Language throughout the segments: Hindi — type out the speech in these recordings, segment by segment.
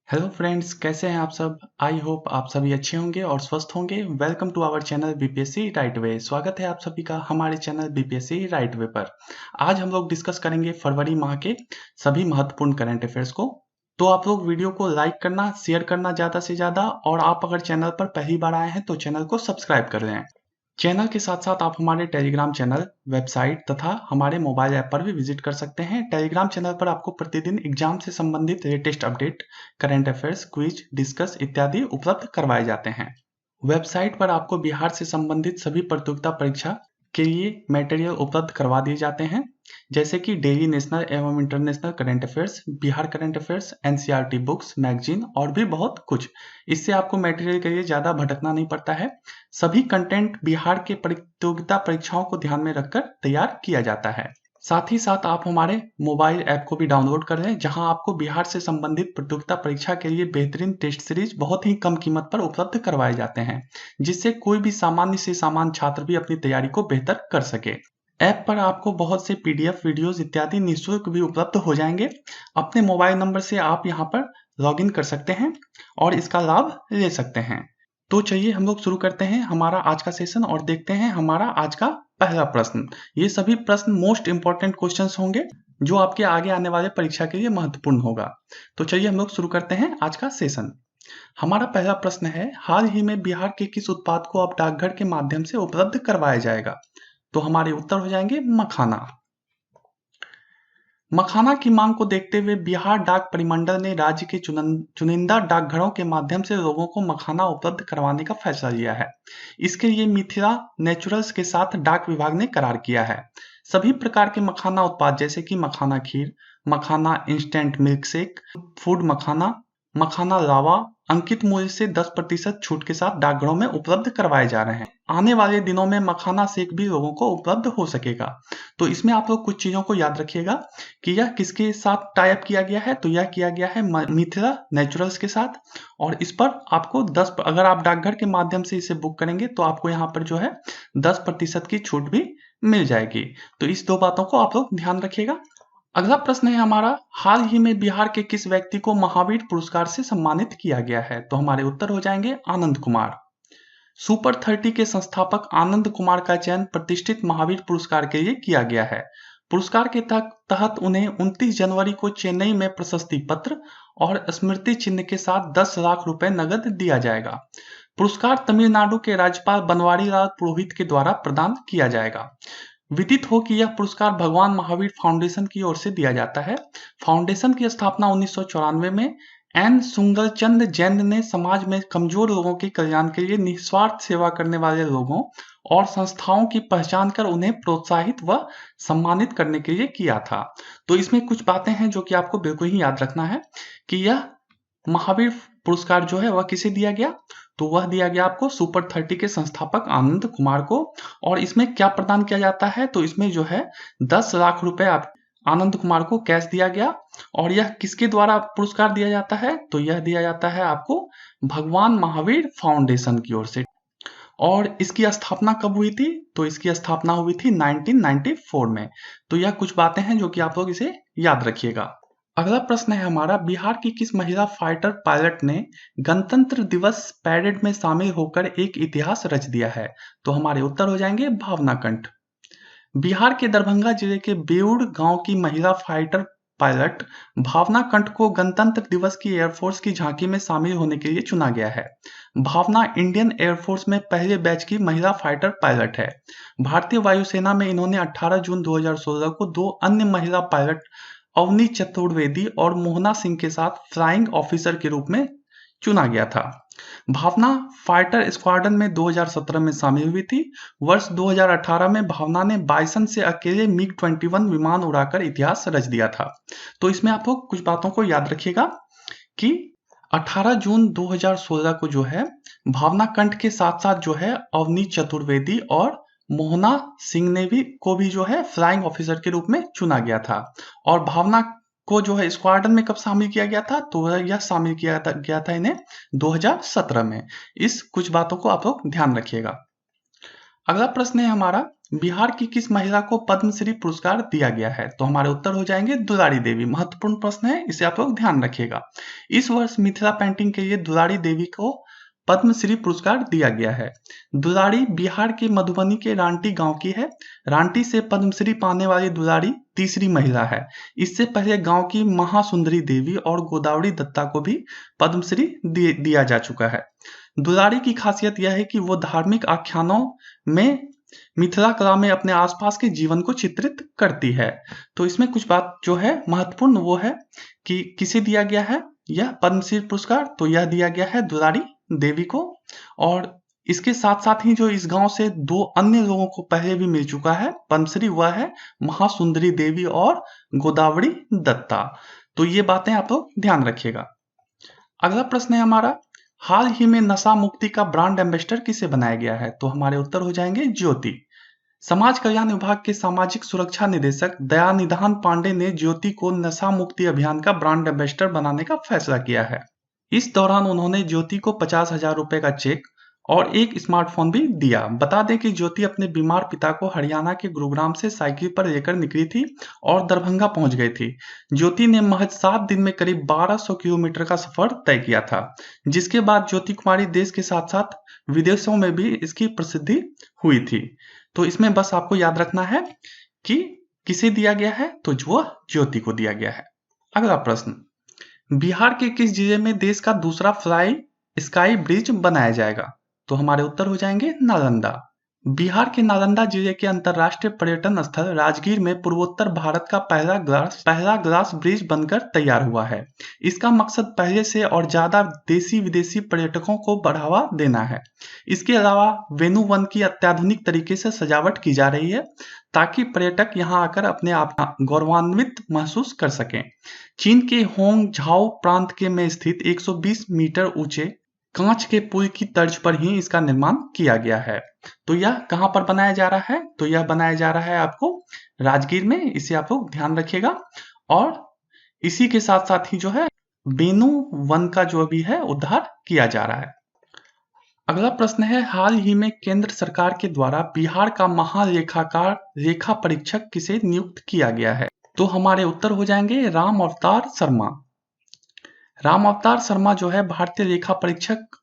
हेलो फ्रेंड्स, कैसे हैं आप सब। आई होप आप सभी अच्छे होंगे और स्वस्थ होंगे। Welcome to our channel BPSC right way. स्वागत है आप सभी का हमारे चैनल बीपीएससी राइट वे पर। आज हम लोग डिस्कस करेंगे फरवरी माह के सभी महत्वपूर्ण करंट अफेयर्स को। तो आप लोग वीडियो को लाइक करना, शेयर करना ज़्यादा से ज़्यादा, और आप अगर चैनल पर पहली बार आए हैं तो चैनल को सब्सक्राइब कर लें। चैनल के साथ साथ आप हमारे टेलीग्राम चैनल, वेबसाइट तथा हमारे मोबाइल ऐप पर भी विजिट कर सकते हैं। टेलीग्राम चैनल पर आपको प्रतिदिन एग्जाम से संबंधित latest update, current affairs, quiz, discuss इत्यादि उपलब्ध करवाए जाते हैं। वेबसाइट पर आपको बिहार से संबंधित सभी प्रतियोगिता परीक्षा के लिए मटेरियल उपलब्ध करवा दिए जाते हैं, जैसे कि डेली नेशनल एवं international current affairs, Bihar current affairs, NCERT books, magazine और भी बहुत कुछ। इससे आपको मटेरियल के लिए ज़्यादा भटकना नहीं पड़ता है। सभी कंटेंट बिहार के प्रतियोगिता परीक्षाओं को ध्यान में रखकर तैयार किया जाता है। साथ ही साथ आप हमारे मोबाइल ऐप को भी डाउनलोड कर लें, जहां आपको बिहार से संबंधित प्रतियोगिता परीक्षा के लिए बेहतरीन टेस्ट सीरीज बहुत ही कम कीमत पर उपलब्ध करवाए जाते हैं, जिससे कोई भी सामान्य से सामान्य छात्र भी अपनी तैयारी को बेहतर कर सके। ऐप पर आपको बहुत से पीडीएफ, वीडियोस इत्यादि निःशुल्क भी उपलब्ध हो जाएंगे। अपने मोबाइल नंबर से आप यहां पर लॉगिन कर सकते हैं और इसका लाभ ले सकते हैं। तो चलिए हम लोग शुरू करते हैं हमारा आज का सेशन और देखते हैं हमारा आज का पहला प्रश्न। ये सभी प्रश्न मोस्ट इंपॉर्टेंट क्वेश्चंस होंगे, जो आपके आगे आने वाले परीक्षा के लिए महत्वपूर्ण होगा। तो चलिए हम लोग शुरू करते हैं आज का सेशन। हमारा पहला प्रश्न है, हाल ही में बिहार के किस उत्पाद को अब डाकघर के माध्यम से उपलब्ध करवाया जाएगा? तो हमारे उत्तर हो जाएंगे मखाना। मखाना की मांग को देखते हुए बिहार डाक परिमंडल ने राज्य के चुनिंदा डाकघरों के माध्यम से लोगों को मखाना उपलब्ध करवाने का फैसला लिया है। इसके लिए मिथिला नेचुरल्स के साथ डाक विभाग ने करार किया है। सभी प्रकार के मखाना उत्पाद जैसे कि मखाना खीर, मखाना इंस्टेंट मिल्क शेक, फूड मखाना, मखाना लावा अंकित मूल्य से 10% छूट के साथ डाकघरों में उपलब्ध करवाए जा रहे हैं। आने वाले दिनों में मखाना शेक भी लोगों को उपलब्ध हो सकेगा। तो इसमें आप लोग कुछ चीजों को याद रखिएगा कि यह किसके साथ टाई अप किया गया है। तो यह किया गया है मिथिला नेचुरल्स के साथ, और इस पर आपको अगर आप डाकघर के माध्यम से इसे बुक करेंगे तो आपको यहाँ पर जो है 10% की छूट भी मिल जाएगी। तो इस दो बातों को आप लोग ध्यान रखिएगा। अगला प्रश्न है हमारा, हाल ही में बिहार के किस व्यक्ति को महावीर पुरस्कार से सम्मानित किया गया है? तो हमारे उत्तर हो जाएंगे आनंद कुमार। सुपर 30 के संस्थापक आनंद कुमार का चयन प्रतिष्ठित महावीर पुरस्कार के लिए किया गया है। पुरस्कार के तहत उन्हें 29 जनवरी को चेन्नई में प्रशस्ति पत्र और स्मृति चिन्ह के साथ 10 लाख रुपए नगद दिया जाएगा। पुरस्कार तमिलनाडु के राज्यपाल बनवारी लाल पुरोहित के द्वारा प्रदान किया जाएगा। विदित हो कि यह पुरस्कार भगवान महावीर फाउंडेशन की ओर से दिया जाता है। फाउंडेशन की स्थापना 1994 में एन सुंदरचंद जैन ने समाज में कमजोर लोगों के कल्याण के लिए निस्वार्थ सेवा करने वाले लोगों और संस्थाओं की पहचान कर उन्हें प्रोत्साहित व सम्मानित करने के लिए किया था। तो इसमें कुछ बातें हैं जो कि आपको बिल्कुल ही याद रखना है कि यह महावीर पुरस्कार जो है वह किसे दिया गया? तो वह दिया गया आपको सुपर 30 के संस्थापक आनंद कुमार को। और इसमें क्या प्रदान किया जाता है? तो इसमें जो है 10 लाख रुपए आप आनंद कुमार को कैश दिया गया। और यह किसके द्वारा पुरस्कार दिया जाता है? तो यह दिया जाता है आपको भगवान महावीर फाउंडेशन की ओर से। और इसकी स्थापना कब हुई थी? तो इसकी स्थापना हुई थी 1994 में। तो यह कुछ बातें हैं जो कि आप लोग इसे याद रखिएगा। अगला प्रश्न है हमारा, बिहार की किस महिला फाइटर पायलट ने गणतंत्र दिवस पैरेड में शामिल होकर एक इतिहास रच दिया है? तो हमारे उत्तर हो जाएंगे भावना कंठ। बिहार के दरभंगा जिले के बेउर गांव की महिला फाइटर पायलट भावना कंठ को गणतंत्र दिवस की एयरफोर्स की झांकी में शामिल होने के लिए चुना गया है। भावना इंडियन एयरफोर्स में पहले बैच की महिला फाइटर पायलट है। भारतीय वायुसेना में इन्होंने 18 जून 2016 को दो अन्य महिला पायलट अवनी चतुर्वेदी और मोहना सिंह के साथ फ्लाइंग ऑफिसर के रूप में चुना गया था। भावना फाइटर स्क्वाड्रन में 2017 में शामिल हुई थी। वर्ष 2018 में भावना ने बाइसन से अकेले मिग 21 विमान उड़ाकर इतिहास रच दिया था। तो इसमें आप लोग कुछ बातों को याद रखिएगा कि 18 जून 2016 को जो है भावना कंठ के साथ साथ जो है अवनी चतुर्वेदी और मोहना सिंह ने भी जो है फ्लाइंग ऑफिसर के रूप में चुना गया था। और भावना को जो है स्क्वाड्रन में कब शामिल किया गया था? तो यह शामिल किया गया था इन्हें 2017 में। इस कुछ बातों को आप लोग ध्यान रखिएगा। अगला प्रश्न है हमारा, बिहार की किस महिला को पद्मश्री पुरस्कार दिया गया है? तो हमारे उत्तर हो जाएंगे दुलारी देवी। महत्वपूर्ण प्रश्न है, इसे आप लोग ध्यान रखिएगा। इस वर्ष मिथिला पेंटिंग के लिए दुलारी देवी को पद्मश्री पुरस्कार दिया गया है। दुलारी बिहार के मधुबनी के रांटी गांव की है। रांटी से पद्मश्री पाने वाली दुलारी तीसरी महिला है। इससे पहले गांव की महासुंदरी देवी और गोदावरी दत्ता को भी पद्मश्री दिया जा चुका है। दुलारी की खासियत यह है कि वो धार्मिक आख्यानों में मिथिला कला में अपने आसपास के जीवन को चित्रित करती है। तो इसमें कुछ बात जो है महत्वपूर्ण वो है कि किसे दिया गया है यह पद्मश्री पुरस्कार, तो यह दिया गया है दुलारी देवी को। और इसके साथ साथ ही जो इस गांव से दो अन्य लोगों को पहले भी मिल चुका है पद्मश्री, वह है महासुंदरी देवी और गोदावरी दत्ता। तो ये बातें आप लोग ध्यान रखिएगा। अगला प्रश्न है हमारा, हाल ही में नशा मुक्ति का ब्रांड एम्बेसडर किसे बनाया गया है? तो हमारे उत्तर हो जाएंगे ज्योति। समाज कल्याण विभाग के सामाजिक सुरक्षा निदेशक दयानिधान पांडे ने ज्योति को नशा मुक्ति अभियान का ब्रांड एम्बेसडर बनाने का फैसला किया है। इस दौरान उन्होंने ज्योति को 50,000 रुपए का चेक और एक स्मार्टफोन भी दिया। बता दें कि ज्योति अपने बीमार पिता को हरियाणा के गुरुग्राम से साइकिल पर लेकर निकली थी और दरभंगा पहुंच गई थी। ज्योति ने महज 7 दिन में करीब 1200 किलोमीटर का सफर तय किया था, जिसके बाद ज्योति कुमारी देश के साथ साथ विदेशों में भी इसकी प्रसिद्धि हुई थी। तो इसमें बस आपको याद रखना है कि किसे दिया गया है, तो वो ज्योति को दिया गया है। अगला प्रश्न, बिहार के किस जिले में देश का दूसरा फ्लाई स्काई ब्रिज बनाया जाएगा? तो हमारे उत्तर हो जाएंगे नालंदा। बिहार के नालंदा जिले के अंतर्राष्ट्रीय पर्यटन स्थल राजगीर में पूर्वोत्तर भारत का पहला ग्लास ब्रिज बनकर तैयार हुआ है। इसका मकसद पहले से और ज्यादा देशी विदेशी पर्यटकों को बढ़ावा देना है। इसके अलावा वेन्यू वन की अत्याधुनिक तरीके से सजावट की जा रही है ताकि पर्यटक यहां आकर अपने आप गौरवान्वित महसूस कर सकें। चीन के होंग झाओ प्रांत के में स्थित 120 मीटर ऊंचे कांच के पुल की तर्ज पर ही इसका निर्माण किया गया है। तो यह कहां पर बनाया जा रहा है? तो यह बनाया जा रहा है आपको राजगीर में, इसे आप लोग ध्यान रखिएगा। और इसी के साथ साथ ही जो है वेन्यू वन का जो भी है उद्धार किया जा रहा है। अगला प्रश्न है, हाल ही में केंद्र सरकार के द्वारा बिहार का महालेखाकार लेखा परीक्षक किसे नियुक्त किया गया है? तो हमारे उत्तर हो जाएंगे राम अवतार शर्मा। राम अवतार शर्मा जो है भारतीय लेखा परीक्षक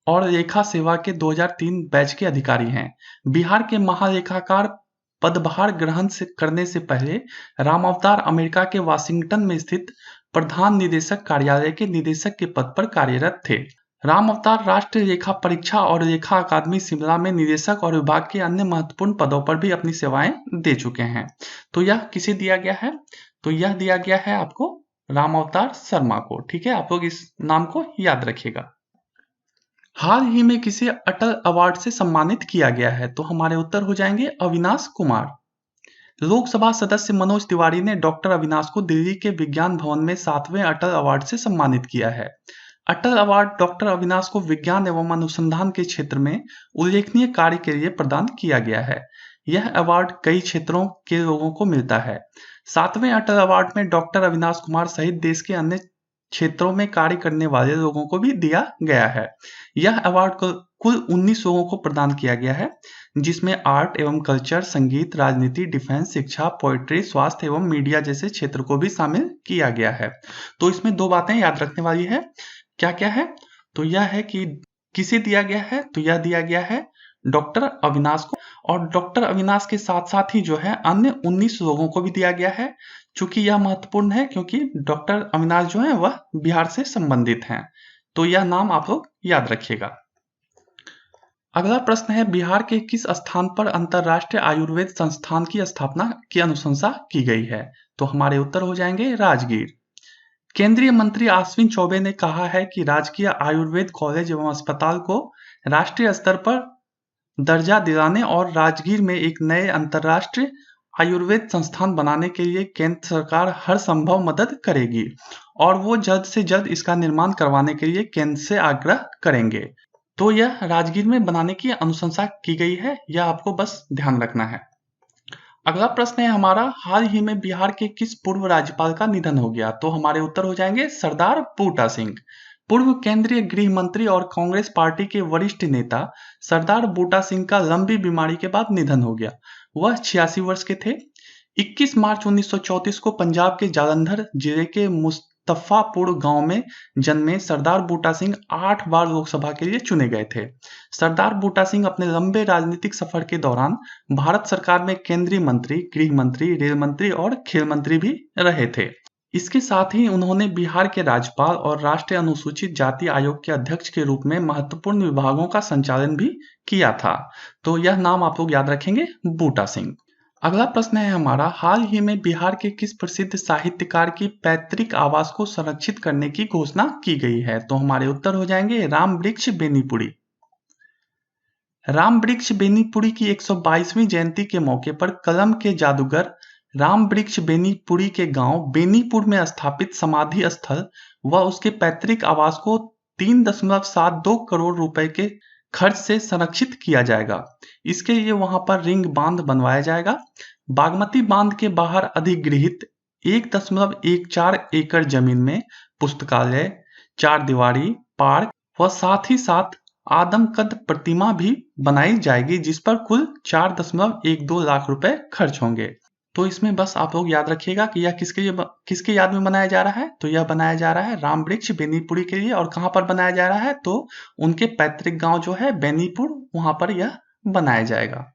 और लेखा सेवा के 2003 बैच के अधिकारी हैं। बिहार के महालेखाकार पदभार ग्रहण करने से पहले राम अवतार अमेरिका के वाशिंगटन में स्थित प्रधान निदेशक कार्यालय के निदेशक के पद पर कार्यरत थे। राम अवतार राष्ट्रीय लेखा परीक्षा और लेखा अकादमी शिमला में निदेशक और विभाग के अन्य महत्वपूर्ण पदों पर भी अपनी सेवाएं दे चुके हैं। तो यह किसे दिया गया है? तो यह दिया गया है आपको राम अवतार शर्मा को। ठीक है, आप लोग इस नाम को याद रखिएगा। हाल ही में किसे अटल अवार्ड से सम्मानित किया गया है? तो हमारे उत्तर हो जाएंगे अविनाश कुमार। लोकसभा सदस्य मनोज तिवारी ने डॉक्टर अविनाश को दिल्ली के विज्ञान भवन में 7वें अटल अवार्ड से सम्मानित किया है। अटल अवार्ड डॉक्टर अविनाश को विज्ञान एवं अनुसंधान के क्षेत्र में उल्लेखनीय कार्य के लिए प्रदान किया गया है। यह अवार्ड कई क्षेत्रों के लोगों को मिलता है। 7वें अटल अवार्ड में डॉक्टर अविनाश कुमार सहित देश के अन्य क्षेत्रों में कार्य करने वाले लोगों को भी दिया गया है। यह अवार्ड कुल 19 लोगों को प्रदान किया गया है, जिसमें आर्ट एवं कल्चर, संगीत, राजनीति, डिफेंस, शिक्षा, पोएट्री, स्वास्थ्य एवं मीडिया जैसे क्षेत्र को भी शामिल किया गया है। तो इसमें दो बातें याद रखने वाली है। क्या क्या है? तो यह है कि किसे दिया गया है? तो यह दिया गया है डॉक्टर अविनाश को, और डॉक्टर अविनाश के साथ साथ ही जो है अन्य 19 लोगों को भी दिया गया है। चूंकि यह महत्वपूर्ण है क्योंकि डॉक्टर अविनाश जो है वह बिहार से संबंधित हैं। तो यह नाम आप लोग याद रखिएगा। अगला प्रश्न है, बिहार के किस स्थान पर अंतरराष्ट्रीय आयुर्वेद संस्थान की स्थापना की अनुशंसा की गई है? तो हमारे उत्तर हो जाएंगे राजगीर। केंद्रीय मंत्री अश्विन चौबे ने कहा है कि राजकीय आयुर्वेद कॉलेज एवं अस्पताल को राष्ट्रीय स्तर पर दर्जा दिलाने और राजगीर में एक नए अंतरराष्ट्रीय आयुर्वेद संस्थान बनाने के लिए केंद्र सरकार हर संभव मदद करेगी और वो जल्द से जल्द इसका निर्माण करवाने के लिए केंद्र से आग्रह करेंगे। तो यह राजगीर में बनाने की अनुशंसा की गई है, यह आपको बस ध्यान रखना है। अगला प्रश्न है हमारा, हाल ही में बिहार के किस पूर्व राज्यपाल का निधन हो गया? तो हमारे उत्तर हो जाएंगे सरदार बूटा सिंह। पूर्व केंद्रीय गृह मंत्री और कांग्रेस पार्टी के वरिष्ठ नेता सरदार बूटा सिंह का लंबी बीमारी के बाद निधन हो गया। वह 86 वर्ष के थे। 21 मार्च 1934 को पंजाब के जालंधर जिले के मुस्तफापुर गांव में जन्मे सरदार बूटा सिंह 8 बार लोकसभा के लिए चुने गए थे। सरदार बूटा सिंह अपने लंबे राजनीतिक सफर के दौरान भारत सरकार में केंद्रीय मंत्री, गृह मंत्री, रेल मंत्री और खेल मंत्री भी रहे थे। इसके साथ ही उन्होंने बिहार के राज्यपाल और राष्ट्रीय अनुसूचित जाति आयोग के अध्यक्ष के रूप में महत्वपूर्ण विभागों का संचालन भी किया था। तो यह नाम आप लोग याद रखेंगे, बूटा सिंह। अगला प्रश्न है हमारा, हाल ही में बिहार के किस प्रसिद्ध साहित्यकार की पैतृक आवास को संरक्षित करने की घोषणा की गई है? तो हमारे उत्तर हो जाएंगे राम वृक्ष बेनीपुरी। राम वृक्ष बेनीपुरी की 122वीं जयंती के मौके पर कलम के जादूगर राम वृक्ष बेनीपुरी के गांव बेनीपुर में स्थापित समाधि स्थल व उसके पैतृक आवास को 3.72 करोड़ रुपए के खर्च से संरक्षित किया जाएगा। इसके लिए वहां पर रिंग बांध बनवाया जाएगा। बागमती बांध के बाहर अधिग्रहित 1.14 एकड़ जमीन में पुस्तकालय, 4 दीवारी, पार्क व साथ ही साथ आदमकद प्रतिमा भी बनाई जाएगी, जिस पर कुल 4.12 लाख रुपए खर्च होंगे। तो इसमें बस आप लोग याद रखिएगा कि यह किसके याद में बनाया जा रहा है? तो यह बनाया जा रहा है राम वृक्ष बेनीपुरी के लिए। और कहां पर बनाया जा रहा है? तो उनके पैतृक गांव जो है बेनीपुर, वहां पर यह बनाया जाएगा।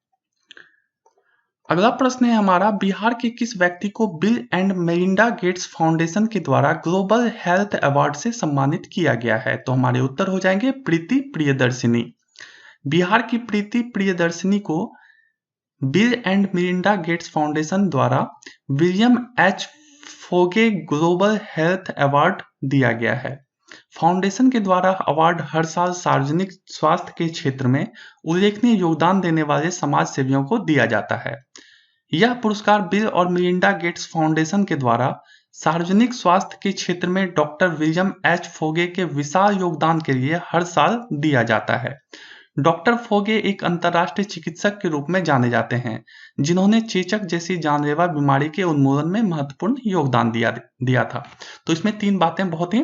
अगला प्रश्न है हमारा, बिहार के किस व्यक्ति को Bill and Melinda Gates foundation के द्वारा ग्लोबल हेल्थ अवार्ड से सम्मानित किया गया है? तो हमारे उत्तर हो जाएंगे प्रीति प्रियदर्शिनी। बिहार की प्रीति प्रियदर्शिनी को Bill and Melinda Gates Foundation द्वारा William H Foege global health award दिया गया है। फाउंडेशन के द्वारा अवार्ड हर साल सार्वजनिक स्वास्थ्य के क्षेत्र में उल्लेखनीय योगदान देने वाले समाज सेवियों को दिया जाता है। यह पुरस्कार बिल और मेलिंडा गेट्स फाउंडेशन के द्वारा सार्वजनिक स्वास्थ्य के क्षेत्र में डॉक्टर विलियम एच फोगे के विशाल योगदान के लिए हर साल दिया जाता है। डॉक्टर फोगे एक अंतर्राष्ट्रीय चिकित्सक के रूप में जाने जाते हैं, जिन्होंने चेचक जैसी जानलेवा बीमारी के उन्मूलन में महत्वपूर्ण योगदान दिया था। तो इसमें 3 बातें बहुत ही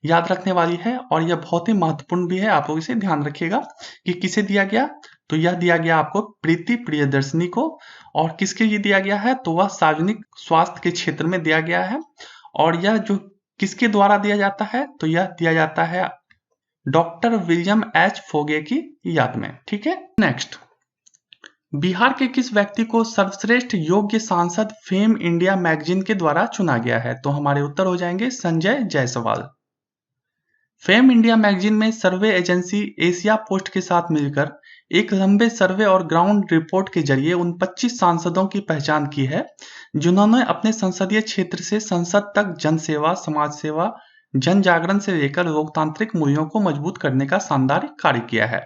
याद रखने वाली है और यह बहुत ही महत्वपूर्ण भी है। आप लोग इसे ध्यान रखिएगा कि किसे दिया गया। तो यह दिया गया आपको प्रीति प्रियदर्शिनी को। और किसके लिए दिया गया है? तो वह सार्वजनिक स्वास्थ्य के क्षेत्र में दिया गया है। और यह जो किसके द्वारा दिया जाता है? तो यह दिया जाता है डॉक्टर विलियम एच फोगे की याद में। ठीक है, नेक्स्ट, बिहार के किस व्यक्ति को सर्वश्रेष्ठ योग्य सांसद फेम इंडिया मैगजीन के द्वारा चुना गया है? तो हमारे उत्तर हो जाएंगे Sanjay Jaiswal. Fame India magazine में सर्वे एजेंसी एशिया पोस्ट के साथ मिलकर एक लंबे सर्वे और ग्राउंड रिपोर्ट के जरिए उन 25 सांसदों की पहचान की है, जिन्होंने अपने संसदीय क्षेत्र से संसद तक जनसेवा, समाज सेवा, जन जागरण से लेकर लोकतांत्रिक मूल्यों को मजबूत करने का शानदार कार्य किया है।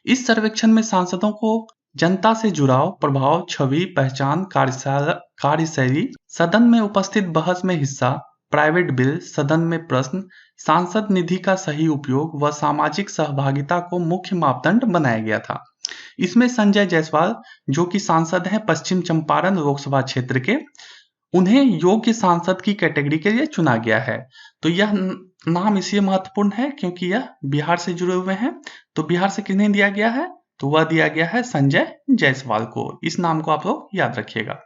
इस सर्वेक्षण में सांसदों को जनता से जुड़ाव, प्रभाव, छवि, पहचान, कार्यशैली, सदन में उपस्थित बहस में हिस्सा, प्राइवेट बिल, सदन में प्रश्न, सांसद निधि का सही उपयोग व सामाजिक सहभागिता को मुख्य मापदंड बनाया गया था। इसमें संजय जायसवाल, जो कि सांसद हैं पश्चिम चंपारण लोकसभा क्षेत्र के, उन्हें योग्य सांसद की कैटेगरी के लिए चुना गया है। तो यह नाम इसलिए महत्वपूर्ण है क्योंकि यह बिहार से जुड़े हुए हैं। तो बिहार से किन्हें दिया गया है? तो वह दिया गया है संजय जायसवाल को। इस नाम को आप लोग याद रखिएगा।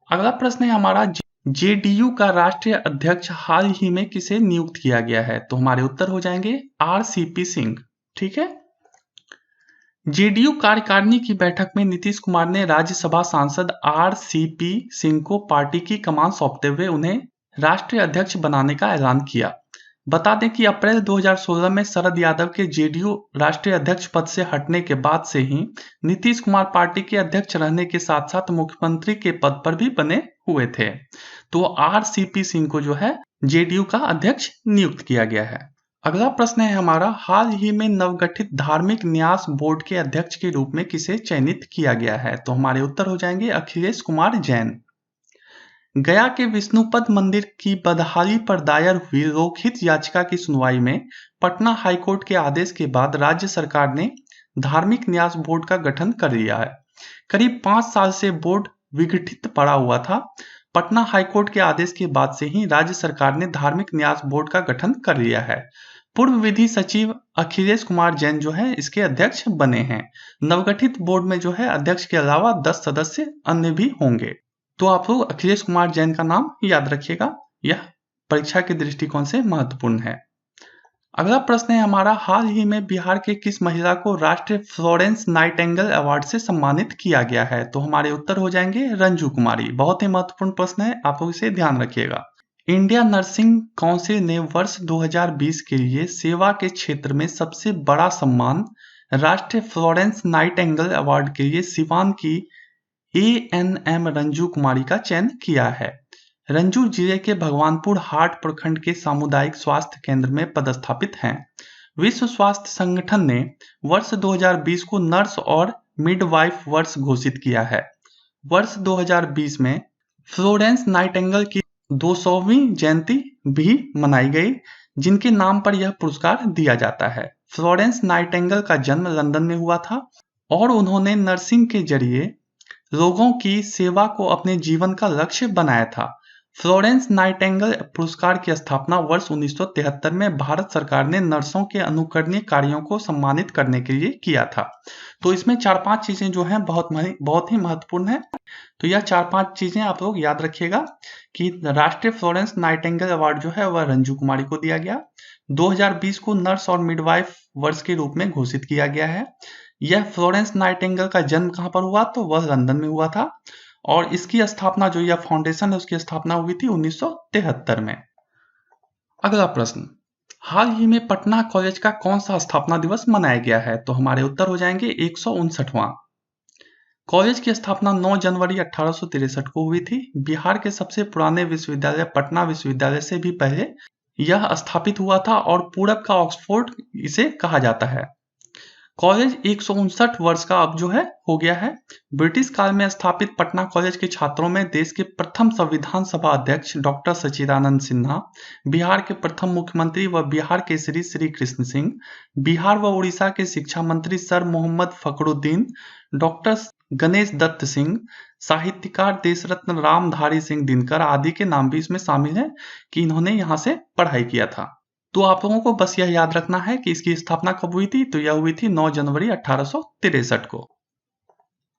अगला प्रश्न है हमारा, जेडीयू का राष्ट्रीय अध्यक्ष हाल ही में किसे नियुक्त किया गया है? तो हमारे उत्तर हो जाएंगे आरसीपी सिंह। ठीक है, जेडीयू कार्यकारिणी की बैठक में नीतीश कुमार ने राज्यसभा सांसद आरसीपी सिंह को पार्टी की कमान सौंपते हुए उन्हें राष्ट्रीय अध्यक्ष बनाने का ऐलान किया। बता दें कि अप्रैल 2016 में शरद यादव के जेडीयू राष्ट्रीय अध्यक्ष पद से हटने के बाद से ही नीतीश कुमार पार्टी के अध्यक्ष रहने के साथ साथ मुख्यमंत्री के पद पर भी बने हुए थे। तो आरसीपी सिंह को जो है जेडीयू का अध्यक्ष नियुक्त किया गया है। अगला प्रश्न है हमारा, हाल ही में नवगठित धार्मिक न्यास बोर्ड के अध्यक्ष के रूप में किसे चयनित किया गया है? तो हमारे उत्तर हो जाएंगे अखिलेश कुमार जैन। गया के विष्णुपद मंदिर की बदहाली पर दायर हुई लोकहित याचिका की सुनवाई में पटना हाईकोर्ट के आदेश के बाद राज्य सरकार ने धार्मिक न्यास बोर्ड का गठन कर लिया है। करीब 5 साल से बोर्ड विघटित पड़ा हुआ था। पटना हाईकोर्ट के आदेश के बाद से ही राज्य सरकार ने धार्मिक न्यास बोर्ड का गठन कर लिया है। पूर्व विधि सचिव अखिलेश कुमार जैन जो है इसके अध्यक्ष बने हैं। नवगठित बोर्ड में जो है अध्यक्ष के अलावा 10 सदस्य अन्य भी होंगे। तो आप लोग अखिलेश कुमार जैन का नाम याद रखिएगा, यह परीक्षा के दृष्टिकोण से महत्वपूर्ण है। अगला प्रश्न है हमारा, हाल ही में बिहार के किस महिला को राष्ट्रीय फ्लोरेंस नाइटिंगेल अवार्ड से सम्मानित किया गया है? तो हमारे उत्तर हो जाएंगे रंजू कुमारी। बहुत ही महत्वपूर्ण प्रश्न है, आप लोग इसे ध्यान रखिएगा। इंडिया नर्सिंग काउंसिल ने वर्ष 2020 के लिए सेवा के क्षेत्र में सबसे बड़ा सम्मान राष्ट्रीय फ्लोरेंस नाइटिंगेल अवार्ड के लिए सिवान की ANM रंजू कुमारी का चयन किया है। रंजू जिले के भगवानपुर हाट प्रखंड के सामुदायिक स्वास्थ्य केंद्र में पदस्थापित हैं। विश्व स्वास्थ्य संगठन ने वर्ष 2020 को नर्स और मिडवाइफ वर्ष घोषित किया है। वर्ष 2020 में फ्लोरेंस नाइटिंगेल की 200वीं जयंती भी मनाई गई, जिनके नाम पर यह पुरस्कार दिया जाता है। फ्लोरेंस नाइटिंगेल का जन्म लंदन में हुआ था और उन्होंने नर्सिंग के जरिए लोगों की सेवा को अपने जीवन का लक्ष्य बनाया था। फ्लोरेंस नाइटिंगेल पुरस्कार की स्थापना वर्ष 1973 में भारत सरकार ने नर्सों के अनुकरणीय कार्यों को सम्मानित करने के लिए किया था। तो इसमें 4-5 चीजें जो हैं बहुत ही महत्वपूर्ण है। तो यह 4-5 चीजें आप लोग याद रखिएगा कि राष्ट्रीय फ्लोरेंस नाइटिंगेल अवार्ड जो है वह रंजू कुमारी को दिया गया। 2020 को नर्स और मिडवाइफ वर्ष के रूप में घोषित किया गया है। यह फ्लोरेंस नाइटिंगेल का जन्म कहाँ पर हुआ? तो वह लंदन में हुआ था और इसकी स्थापना जो यह फाउंडेशन है उसकी स्थापना हुई थी 1973 में। अगला प्रश्न, हाल ही में पटना कॉलेज का कौन सा स्थापना दिवस मनाया गया है? तो हमारे उत्तर हो जाएंगे 159वां। कॉलेज की स्थापना 9 जनवरी 1863 को हुई थी। बिहार के सबसे पुराने विश्वविद्यालय पटना विश्वविद्यालय से भी पहले यह स्थापित हुआ था और पूरब का ऑक्सफोर्ड इसे कहा जाता है। कॉलेज 159 वर्ष का अब जो है हो गया है। ब्रिटिश काल में स्थापित पटना कॉलेज के छात्रों में देश के प्रथम संविधान सभा अध्यक्ष डॉक्टर सच्चिदानंद सिन्हा, बिहार के प्रथम मुख्यमंत्री व बिहार केसरी श्री कृष्ण सिंह, बिहार व उड़ीसा के शिक्षा मंत्री सर मोहम्मद फखरुद्दीन, डॉक्टर गणेश दत्त सिंह, साहित्यकार देशरत्न रामधारी सिंह दिनकर आदि के नाम भी इसमें शामिल है कि इन्होंने यहाँ से पढ़ाई किया था। तो आप लोगों को बस यह याद रखना है कि इसकी स्थापना कब हुई थी? तो यह हुई थी 9 जनवरी 1863 को।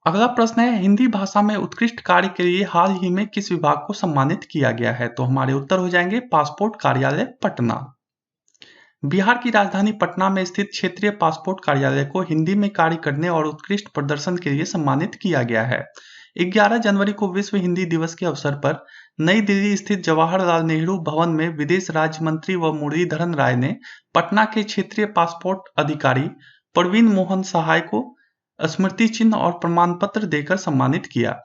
अगला प्रश्न है, हिंदी भाषा में उत्कृष्ट कार्य के लिए हाल ही में किस विभाग को सम्मानित किया गया है? तो हमारे उत्तर हो जाएंगे पासपोर्ट कार्यालय पटना। बिहार की राजधानी पटना में स्थित क्षेत्रीय पासपोर्ट कार्यालय को हिंदी में कार्य करने और उत्कृष्ट प्रदर्शन के लिए सम्मानित किया गया है। 11 जनवरी को विश्व हिंदी दिवस के अवसर पर नई दिल्ली स्थित जवाहरलाल नेहरू भवन में विदेश राज्य मंत्री व मुरलीधरन राय ने पटना के क्षेत्रीय पासपोर्ट अधिकारी प्रवीण मोहन सहाय को स्मृति चिन्ह और प्रमाण पत्र देकर सम्मानित किया।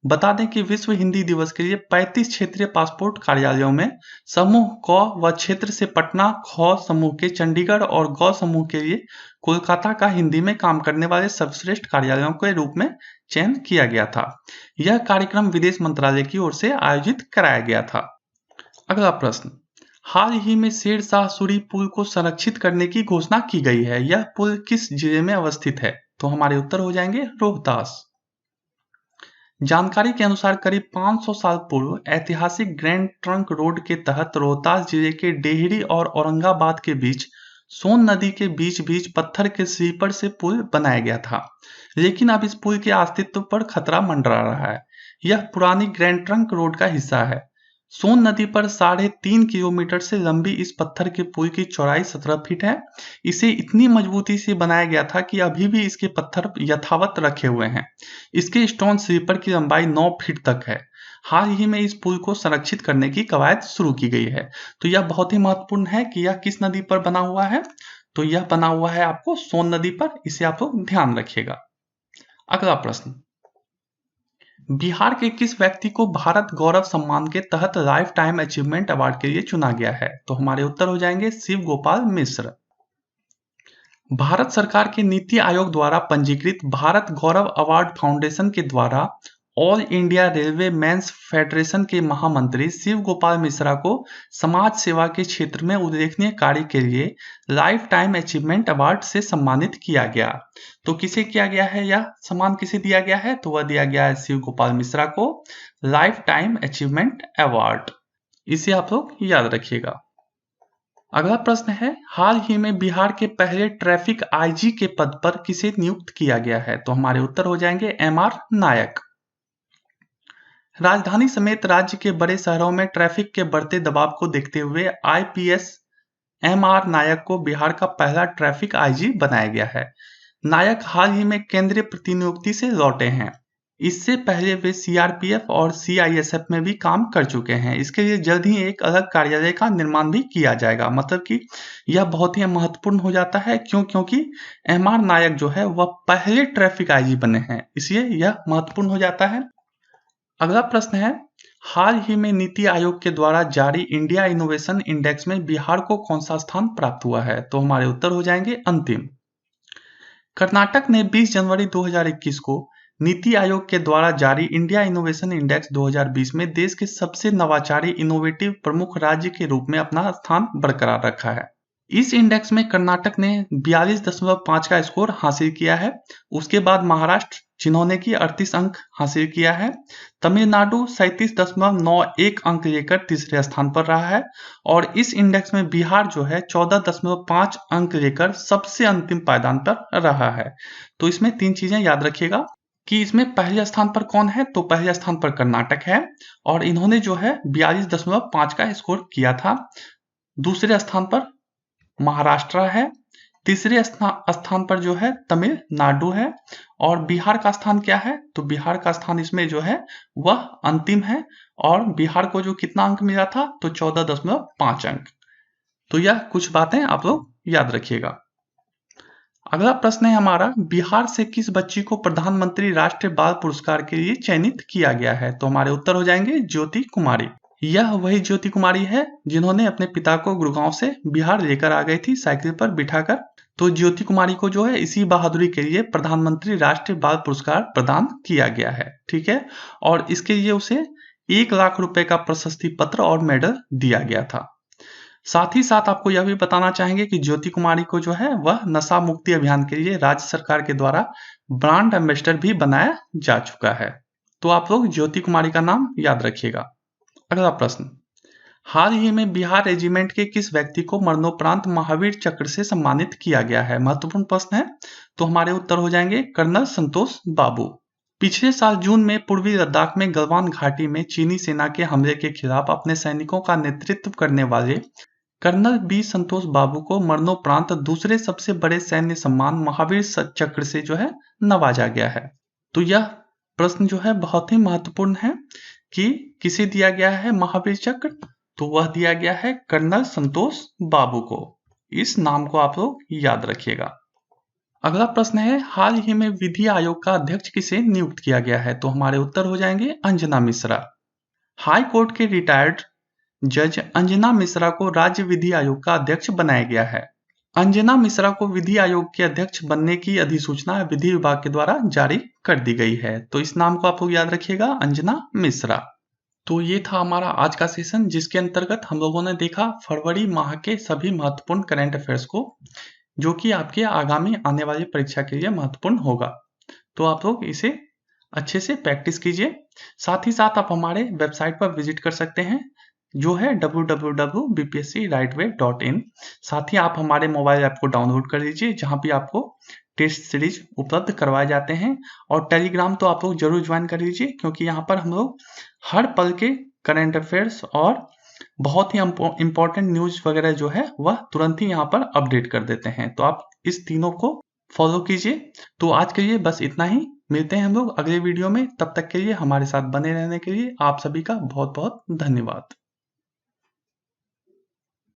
बता दें कि विश्व हिंदी दिवस के लिए 35 क्षेत्रीय पासपोर्ट कार्यालयों में समूह क व क्षेत्र से पटना, ख समूह के चंडीगढ़ और ग समूह के लिए कोलकाता का हिंदी में काम करने वाले सर्वश्रेष्ठ कार्यालयों के रूप में चयन किया गया था। यह कार्यक्रम विदेश मंत्रालय की ओर से आयोजित कराया गया था। अगला प्रश्न, हाल ही में शेरशाह सूरी पुल को संरक्षित करने की घोषणा की गई है। यह पुल किस जिले में अवस्थित है? तो हमारे उत्तर हो जाएंगे रोहतास। जानकारी के अनुसार करीब 500 साल पूर्व ऐतिहासिक ग्रैंड ट्रंक रोड के तहत रोहतास जिले के डेहरी और औरंगाबाद के बीच सोन नदी के बीच बीच पत्थर के स्लीपर से पुल बनाया गया था, लेकिन अब इस पुल के अस्तित्व पर खतरा मंडरा रहा है। यह पुरानी ग्रैंड ट्रंक रोड का हिस्सा है। सोन नदी पर 3.5 किलोमीटर से लंबी इस पत्थर के पुल की चौड़ाई 17 फीट है। इसे इतनी मजबूती से बनाया गया था कि अभी भी इसके पत्थर यथावत रखे हुए हैं। इसके स्टोन स्लीपर की लंबाई 9 फीट तक है। हाल ही में इस पुल को संरक्षित करने की कवायद शुरू की गई है। तो यह बहुत ही महत्वपूर्ण है कि यह किस नदी पर बना हुआ है? तो यह बना हुआ है आपको सोन नदी पर, इसे आप लोग ध्यान रखिएगा। अगला प्रश्न, बिहार के किस व्यक्ति को भारत गौरव सम्मान के तहत लाइफ टाइम अचीवमेंट अवार्ड के लिए चुना गया है? तो हमारे उत्तर हो जाएंगे शिव गोपाल मिश्र। भारत सरकार के नीति आयोग द्वारा पंजीकृत भारत गौरव अवार्ड फाउंडेशन के द्वारा all India railway men's federation के महामंत्री शिव गोपाल मिश्रा को समाज सेवा के क्षेत्र में उल्लेखनीय कार्य के लिए लाइफ टाइम अचीवमेंट अवार्ड से सम्मानित किया गया। तो किसे किया गया है? यह सम्मान किसे दिया गया है? तो वह दिया गया है शिव गोपाल मिश्रा को लाइफ टाइम अचीवमेंट अवार्ड। इसे आप लोग याद रखिएगा। अगला प्रश्न है, हाल ही में बिहार के पहले ट्रैफिक आईजी के पद पर किसे नियुक्त किया गया है? तो हमारे उत्तर हो जाएंगे एमआर नायक। राजधानी समेत राज्य के बड़े शहरों में ट्रैफिक के बढ़ते दबाव को देखते हुए आईपीएस एमआर नायक को बिहार का पहला ट्रैफिक आईजी बनाया गया है। नायक हाल ही में केंद्रीय प्रतिनियुक्ति से लौटे हैं। इससे पहले वे सीआरपीएफ और सीआईएसएफ में भी काम कर चुके हैं। इसके लिए जल्द ही एक अलग कार्यालय का निर्माण भी किया जाएगा। मतलब कि यह बहुत ही महत्वपूर्ण हो जाता है। क्योंकि एमआर नायक जो है वह पहले ट्रैफिक आईजी बने हैं, इसलिए यह महत्वपूर्ण हो जाता है। अगला प्रश्न है, हाल ही में नीति आयोग के द्वारा जारी इंडिया इनोवेशन इंडेक्स में बिहार को कौन सा स्थान प्राप्त हुआ है? तो हमारे उत्तर हो जाएंगे अंतिम। कर्नाटक ने 20 जनवरी 2021 को नीति आयोग के द्वारा जारी इंडिया इनोवेशन इंडेक्स 2020 में देश के सबसे नवाचारी इनोवेटिव प्रमुख राज्य के रूप में अपना स्थान बरकरार रखा है। इस इंडेक्स में कर्नाटक ने 42.5 का स्कोर हासिल किया है। उसके बाद महाराष्ट्र, जिन्होंने कि 38 अंक हासिल किया है। तमिलनाडु 37.91 अंक लेकर तीसरे स्थान पर रहा है। और इस इंडेक्स में बिहार जो है 14.5 अंक लेकर सबसे अंतिम पायदान पर रहा है। तो इसमें 3 चीजें याद रखिएगा कि इसमें पहले स्थान पर कौन है? तो पहले स्थान पर कर्नाटक है और इन्होंने जो है 42.5 का स्कोर किया था। दूसरे स्थान पर महाराष्ट्र है। तीसरे स्थान पर जो है तमिलनाडु है। और बिहार का स्थान क्या है? तो बिहार का स्थान इसमें जो है वह अंतिम है। और बिहार को जो कितना अंक मिला था? तो 14.5 अंक। तो यह कुछ बातें आप लोग याद रखिएगा। अगला प्रश्न है हमारा, बिहार से किस बच्ची को प्रधानमंत्री राष्ट्रीय बाल पुरस्कार के लिए चयनित किया गया है? तो हमारे उत्तर हो जाएंगे ज्योति कुमारी। यह वही ज्योति कुमारी है जिन्होंने अपने पिता को गुड़गांव से बिहार लेकर आ गई थी साइकिल पर बिठाकर। तो ज्योति कुमारी को जो है इसी बहादुरी के लिए प्रधानमंत्री राष्ट्रीय बाल पुरस्कार प्रदान किया गया है। ठीक है। और इसके लिए उसे 1 लाख रुपए का प्रशस्ति पत्र और मेडल दिया गया था। साथ ही साथ आपको यह भी बताना चाहेंगे कि ज्योति कुमारी को जो है वह नशा मुक्ति अभियान के लिए राज्य सरकार के द्वारा ब्रांड एम्बेसडर भी बनाया जा चुका है। तो आप लोग ज्योति कुमारी का नाम याद रखिएगा। अगला प्रश्न, हाल ही में बिहार रेजिमेंट के किस व्यक्ति को मरणोपरांत महावीर चक्र से सम्मानित किया गया है? महत्वपूर्ण प्रश्न है। तो हमारे उत्तर हो जाएंगे कर्नल संतोष बाबू। पिछले साल जून में पूर्वी लद्दाख में गलवान घाटी में चीनी सेना के हमले के खिलाफ अपने सैनिकों का नेतृत्व करने वाले कर्नल बी संतोष बाबू को मरणोपरांत दूसरे सबसे बड़े सैन्य सम्मान महावीर चक्र से जो है नवाजा गया है। तो यह प्रश्न जो है बहुत ही महत्वपूर्ण है कि किसे दिया गया है महावीर चक्र? तो वह दिया गया है कर्नल संतोष बाबू को। इस नाम को आप लोग याद रखिएगा। अगला प्रश्न है, हाल ही में विधि आयोग का अध्यक्ष किसे नियुक्त किया गया है? तो हमारे उत्तर हो जाएंगे अंजना मिश्रा। हाई कोर्ट के रिटायर्ड जज अंजना मिश्रा को राज्य विधि आयोग का अध्यक्ष बनाया गया है। अंजना मिश्रा को विधि आयोग के अध्यक्ष बनने की अधिसूचना विधि विभाग के द्वारा जारी कर दी गई है। तो इस नाम को आप लोग याद रखिएगा, अंजना मिश्रा। तो ये था हमारा आज का सेशन, जिसके अंतर्गत हम लोगों ने देखा फरवरी माह के सभी महत्वपूर्ण करंट अफेयर्स को, जो कि आपके आगामी आने वाली परीक्षा के लिए महत्वपूर्ण होगा। तो आप लोग इसे अच्छे से प्रैक्टिस कीजिए। साथ ही साथ आप हमारे वेबसाइट पर विजिट कर सकते हैं, जो है www.bpscwriteway.in। साथ ही आप हमारे मोबाइल ऐप को डाउनलोड कर लीजिए, जहां भी आपको टेस्ट सीरीज उपलब्ध करवाए जाते हैं। और टेलीग्राम तो आप लोग जरूर ज्वाइन कर लीजिए, क्योंकि यहाँ पर हम लोग हर पल के करंट अफेयर्स और बहुत ही इंपॉर्टेंट न्यूज वगैरह जो है वह तुरंत ही यहाँ पर अपडेट कर देते हैं। तो आप इस तीनों को फॉलो कीजिए। तो आज के लिए बस इतना ही। मिलते हैं हम लोग अगले वीडियो में। तब तक के लिए हमारे साथ बने रहने के लिए आप सभी का बहुत बहुत धन्यवाद।